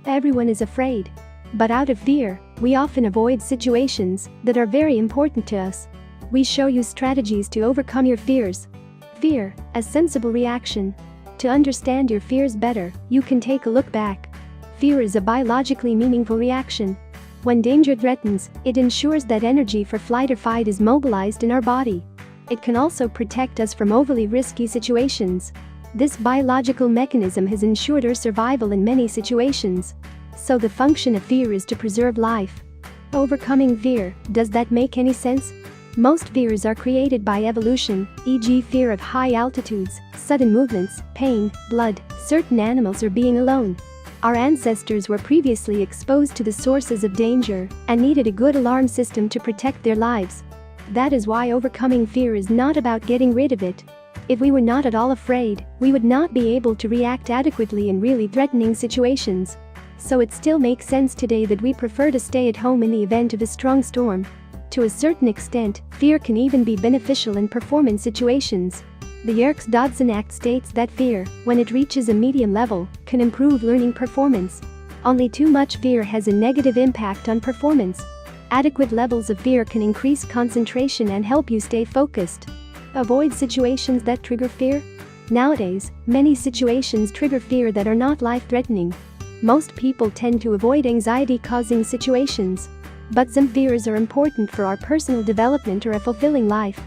Everyone is afraid. But out of fear, we often avoid situations that are very important to us. We show you strategies to overcome your fears. Fear, a sensible reaction. To understand your fears better, you can take a look back. Fear is a biologically meaningful reaction. When danger threatens, it ensures that energy for flight or fight is mobilized in our body. It can also protect us from overly risky situations. This biological mechanism has ensured our survival in many situations. So the function of fear is to preserve life. Overcoming fear, does that make any sense? Most fears are created by evolution, e.g. fear of high altitudes, sudden movements, pain, blood, certain animals or being alone. Our ancestors were previously exposed to the sources of danger and needed a good alarm system to protect their lives. That is why overcoming fear is not about getting rid of it. If we were not at all afraid, we would not be able to react adequately in really threatening situations. So it still makes sense today that we prefer to stay at home in the event of a strong storm. To a certain extent, fear can even be beneficial in performance situations. The Yerkes-Dodson Act states that fear, when it reaches a medium level, can improve learning performance. Only too much fear has a negative impact on performance. Adequate levels of fear can increase concentration and help you stay focused. Avoid situations that trigger fear. Nowadays, many situations trigger fear that are not life-threatening. Most people tend to avoid anxiety-causing situations. But some fears are important for our personal development or a fulfilling life.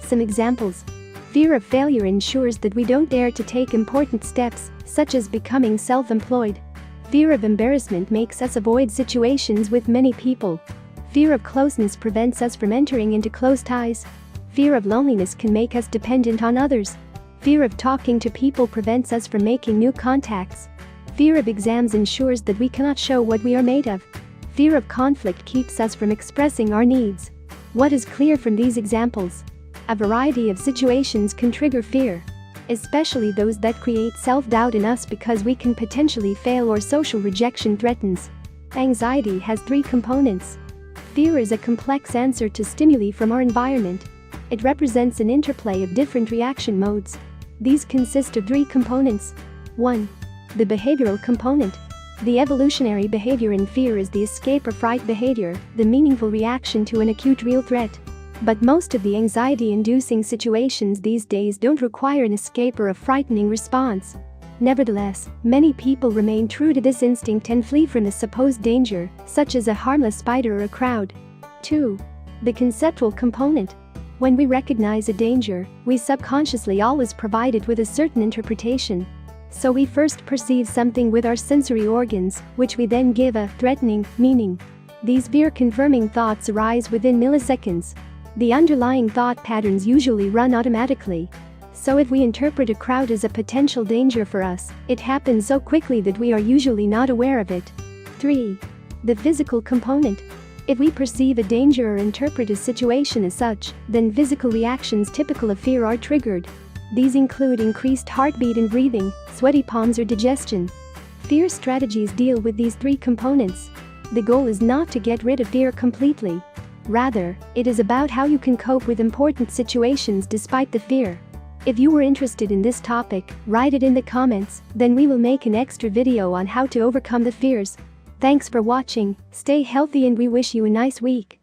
Some examples. Fear of failure ensures that we don't dare to take important steps, such as becoming self-employed. Fear of embarrassment makes us avoid situations with many people. Fear of closeness prevents us from entering into close ties. Fear of loneliness can make us dependent on others. Fear of talking to people prevents us from making new contacts. Fear of exams ensures that we cannot show what we are made of. Fear of conflict keeps us from expressing our needs. What is clear from these examples? A variety of situations can trigger fear, especially those that create self-doubt in us because we can potentially fail or social rejection threatens. Anxiety has 3 components. Fear is a complex answer to stimuli from our environment. It represents an interplay of different reaction modes. These consist of 3 components. 1. The behavioral component. The evolutionary behavior in fear is the escape or fright behavior, the meaningful reaction to an acute real threat. But most of the anxiety-inducing situations these days don't require an escape or a frightening response. Nevertheless, many people remain true to this instinct and flee from the supposed danger, such as a harmless spider or a crowd. 2. The conceptual component. When we recognize a danger, we subconsciously always provide it with a certain interpretation. So we first perceive something with our sensory organs, which we then give a threatening meaning. These fear-confirming thoughts arise within milliseconds. The underlying thought patterns usually run automatically. So if we interpret a crowd as a potential danger for us, it happens so quickly that we are usually not aware of it. 3. The physical component. If we perceive a danger or interpret a situation as such, then physical reactions typical of fear are triggered. These include increased heartbeat and breathing, sweaty palms or digestion. Fear strategies deal with these 3 components. The goal is not to get rid of fear completely. Rather, it is about how you can cope with important situations despite the fear. If you were interested in this topic, write it in the comments, then we will make an extra video on how to overcome the fears. Thanks for watching, stay healthy and we wish you a nice week.